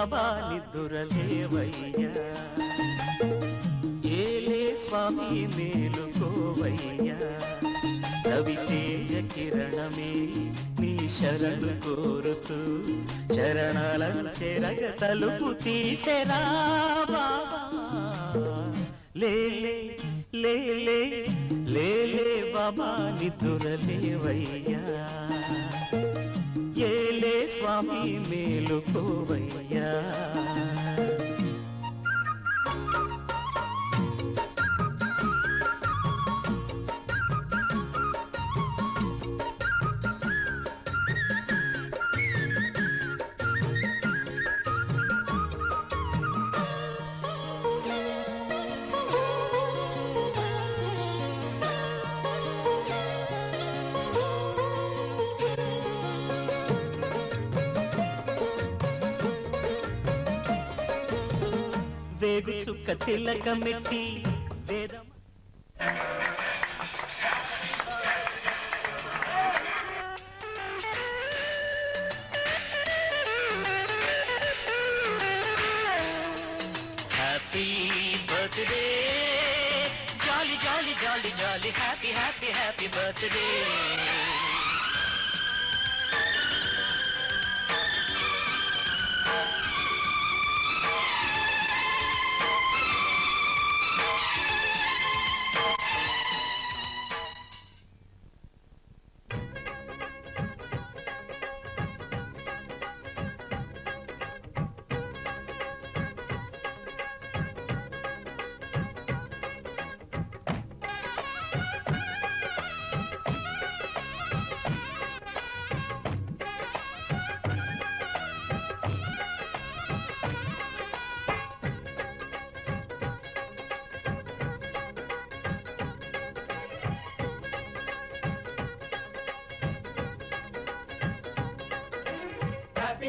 బాబా నిద్దురలేవయ్యా ఏలే స్వామి మేలుకోవయ్యా రవితేజ కిరణమే నీ శరణు కోరుతూ చరణాల చెరగ తలుపు తీసెరా బాబా లేలే లేలే లేలే బాబా నిద్దురలేవయ్యా ఏలే స్వామి మేలుకోవయ్యా వేగు చుక్క తిలకమెట్టి వేదం happy birthday jolly jolly jolly jolly happy happy happy birthday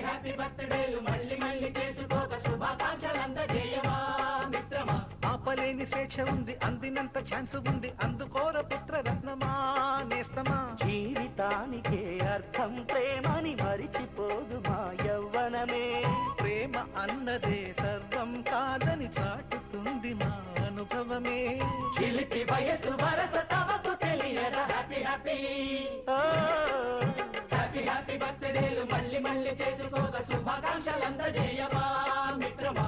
happy బర్త్డేలు మళ్ళీ మళ్ళీ చేసుకోక శుభాకాంక్షలందజేయమా మిత్రమా ఆపలేని స్వేచ్ఛ ఉంది అందినంత ఛాన్స్ ఉంది అందుకోర పుత్ర రత్నమా నేస్తమా జీవితానికే అర్థం ప్రేమని మరిచిపోదు మా యవ్వనమే ప్రేమ అన్నదే సర్వం కాదని చాటుతుంది మా అనుభవమే చిలిపి వయసు వరస తమకు తెలియదా హ్యాపీ హ్యాపీ హ్యాపీ హ్యాపీ బర్త్డేలు మళ్ళీ మళ్ళీ చేసుకోక శుభాకాంక్షలందజేయమా మిత్రమా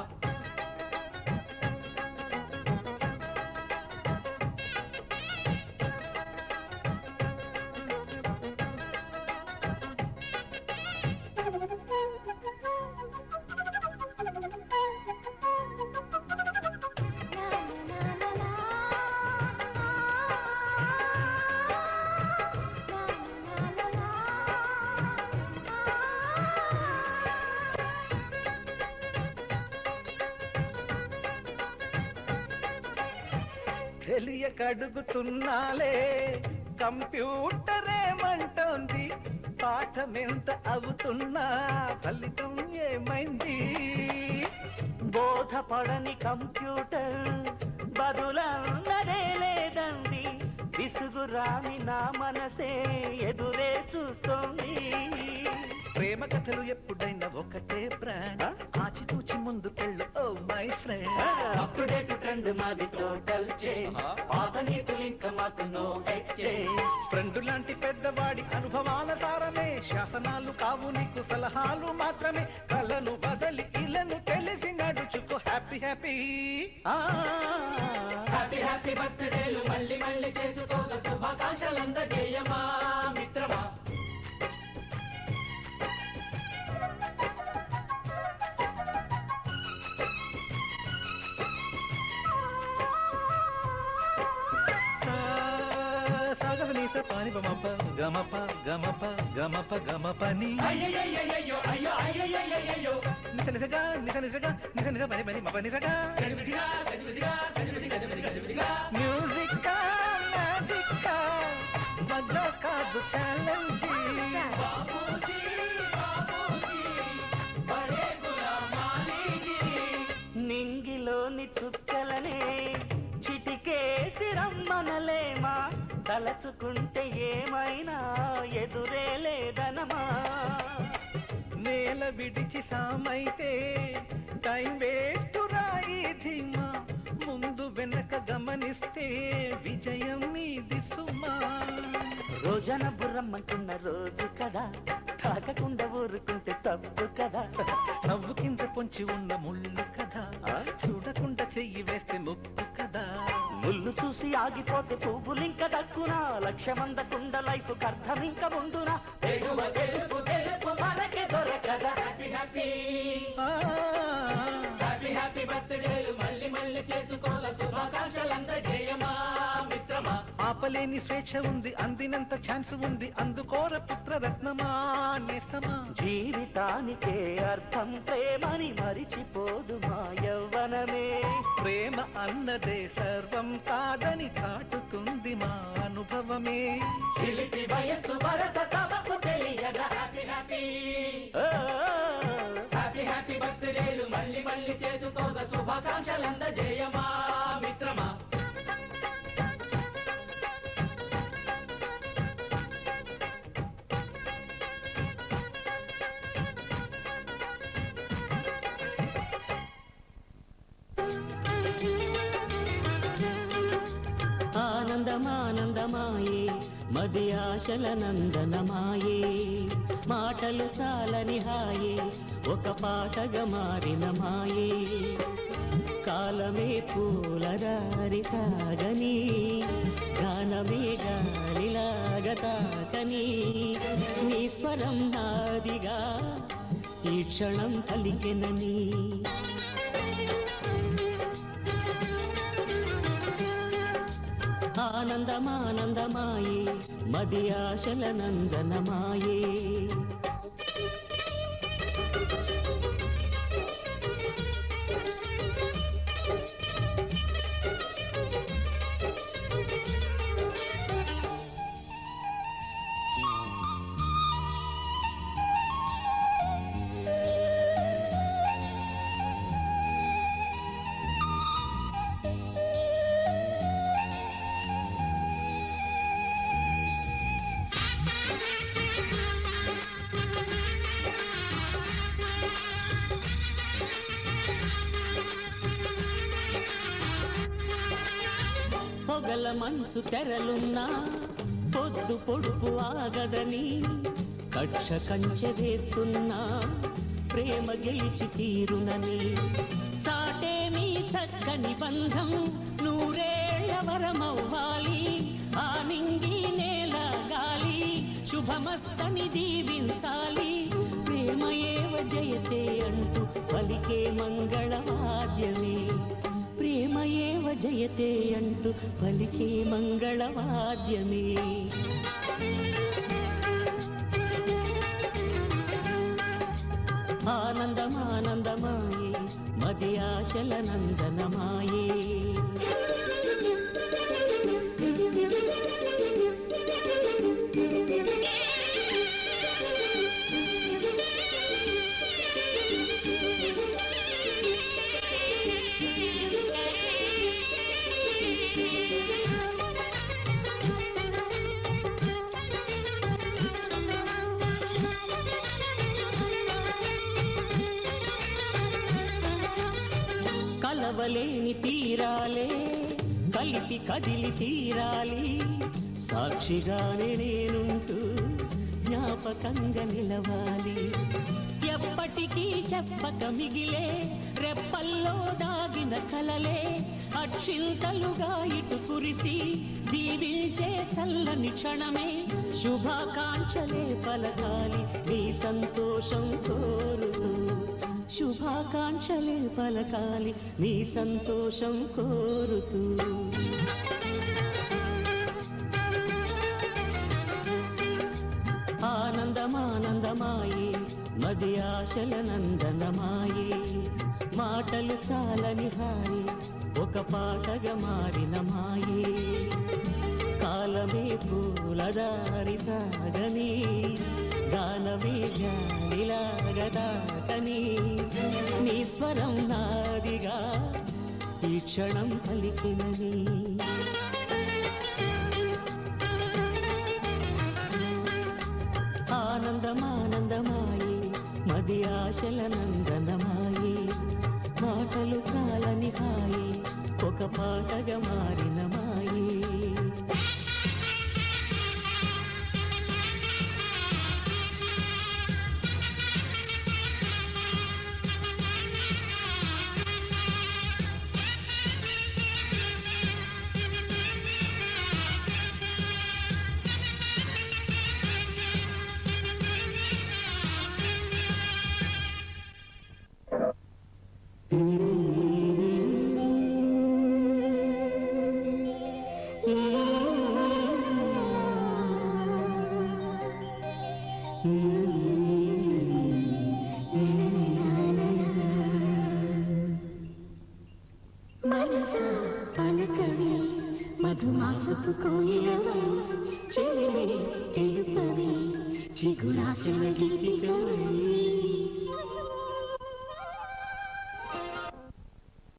తెలియకడుగుతున్నాలే కంప్యూటరేమంటోంది పాఠమెంత అవుతున్నా ఫలితం ఏమైంది బోధపడని కంప్యూటర్ బదులన్నదే లేదండి విసుగురాని నా మనసే ఎదురే చూస్తోంది ప్రేమ కథలు ఎప్పుడైనా ఒకటే బ్రాండ్ ఆచితూచి ముందుకెళ్ళు oh my friend update trend మాది టోటల్ చేంజ్ పాత నీతులు ఇంకా మాకు నో ఎక్స్చేంజ్ ఫ్రెండ్ లాంటి పెద్దవాడి అనుభవాల సారమే శాసనాలు కావు నీకు సలహాలు మాత్రమే కలను బదలి ఇలను తెలిసి నడుచుకో హ్యాపీ హ్యాపీ హ్యాపీ హ్యాపీ బర్త్డేలు మళ్ళీ మళ్ళీ చేసుకోక శుభాకాంక్షలందజేయమా మిత్రమా పాని బమప గమప గమప గమప గమపని నిసనిసగా నిసనిసగా నిసనిస పని పని మప నిసగా మ్యూజిక్ మ్యాజిక్ మజా కాదు ఛాలెంజ్ నింగిలోని చుక్కలనే చిటికేసి రమ్మనలేమా తలచుకుంటే ఏమైనా ఎదురే లేదనమా నేల విడిచి సామైతే టైం వేస్ట్ రాయి ధీమా ముందు వెనక గమనిస్తే విజయం నీది సుమా రోజన బుర్రమ్మంటున్న రోజు కదా తాకకుండా ఊరుకుంటే తప్పు కదా నవ్వు కింద పొంచి ఉన్న ముళ్ళు కదా చూడకుండా చెయ్యి వేస్తే ముప్పు కదా ముళ్ళు చూసి ఆగిపోతే పువ్వులింక దక్కునా లక్ష్యమందకుండా లైఫ్ అర్థం ఇంకా ఉండునా మనకే దొరకదా హ్యాపీ హ్యాపీ హ్యాపీ హ్యాపీ బర్త్డేలు మళ్ళీ మళ్ళీ చేసుకోవాల శుభాకాంక్షలంతా జయమా మిత్రమా ఆపలేని స్వేచ్ఛ ఉంది అందినంత ఛాన్స్ ఉంది అందుకోర పుత్రరత్నమా నేస్తమా జీవితానికే అర్థం ప్రేమని మరిచిపోదు మా యవ్వనమే ప్రేమ అన్నదే సర్వం కాదని చాటుతుంది మా అనుభవమే చిలిపి వయస్సు వరస తమకు తెలియదా హ్యాపీ హ్యాపీ హ్యాపీ హ్యాపీ బర్త్డేలు మళ్ళీ మళ్ళీ చేసుకోద శుభాకాంక్షలంద జయమా మిత్రమా ఆనందమానందమాయే మది ఆశల నందనమాయే మాటలు చాలని హాయే ఒక పాటగా మారిన మాయే కాలమే పూలదారి సాగని గానమే గాలిలాగ తాకని నీ స్వరం నాదిగా ఈ క్షణం పలికెనని ఆనందమానందమాయే మది ఆశల నందనమాయే పొగల మంచు తెరలున్నా పొద్దు పొడుపు ఆగదని కక్ష కంచె వేస్తున్నా ప్రేమ గెలిచి తీరునని సాటేమీ చక్కని బంధం నూరేళ్ల వరమవ్వాలి ఆ నింగి నేల గాలి శుభమస్తని దీవించాలి ప్రేమ ఏవ జయతే అంటూ పలికే మంగళవాద్యమే ప్రేమ ఏవ జయతే అంటూ పలికే మంగళవాద్యమే ఆనందమానందమాయే మది ఆశల నందనమాయే కలవలేని తీరాలే కలిపి కదిలి తీరాలి సాక్షిగానే నేనుంటూ జ్ఞాపకంగా నిలవాలి ఎప్పటికీ చెప్పక మిగిలే రెప్పల్లో దాగిన కలలే అక్షింతలుగా ఇటు కురిసి దీవించే చల్లని క్షణమే శుభాకాంక్షలే పలకాలి నీ సంతోషం కోరుతూ శుభాకాంక్షలే పలకాలి నీ సంతోషం కోరుతూ ఆనందమానందమాయే మది ఆశల నందనమాయే మాటలు చాలని హాయే ఒక పాటగా మారిన మాయే కాలమే పూలదారి సాగని గానమే గాలిలాగా దాటని నీ స్వరం నాదిగా ఈ క్షణం పలికినని ఆనందమానందమాయే మది ఆశల నందనమాయే మాటలు చాలని హాయి ఒక పాటగా మారిన మాయే మనసా పలకవి మధుమాసపు కోయిలవై చెలివే తెలుపవి చిగురాశల గీతికవై